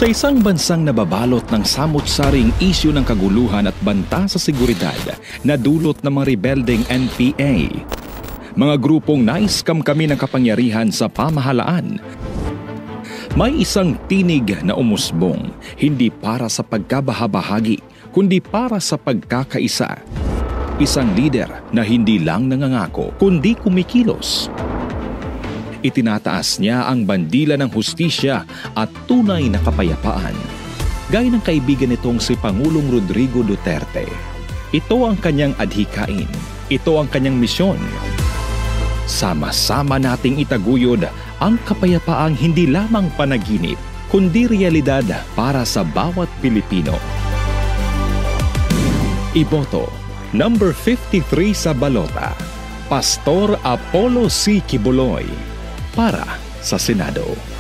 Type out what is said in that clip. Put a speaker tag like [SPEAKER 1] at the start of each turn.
[SPEAKER 1] Sa isang bansang nababalot ng samot-saring isyu ng kaguluhan at banta sa seguridad na dulot ng mga rebeldeng NPA, mga grupong nais-scam kami ng kapangyarihan sa pamahalaan, may isang tinig na umusbong, hindi para sa pagkabahabahagi, kundi para sa pagkakaisa. Isang lider na hindi lang nangangako, kundi kumikilos. Itinataas niya ang bandila ng hustisya at tunay na kapayapaan. Gaya ng kaibigan nitong si Pangulong Rodrigo Duterte. Ito ang kanyang adhikain. Ito ang kanyang misyon. Sama-sama nating itaguyod ang kapayapaang hindi lamang panaginip, kundi realidad para sa bawat Pilipino. Iboto, number 53 sa balota, Pastor Apollo C. Quiboloy, para sa Senado.